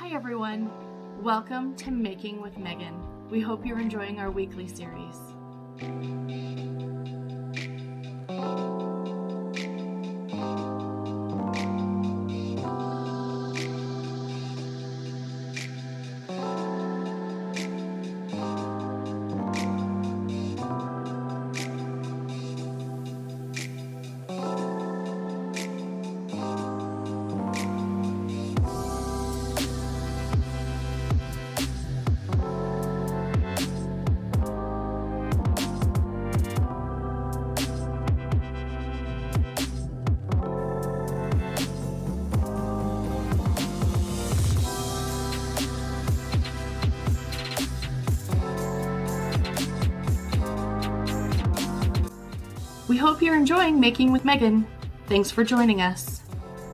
Hi everyone, welcome to Making with Megan. We hope you're enjoying our weekly series. We hope you're enjoying Making with Megan. Thanks for joining us.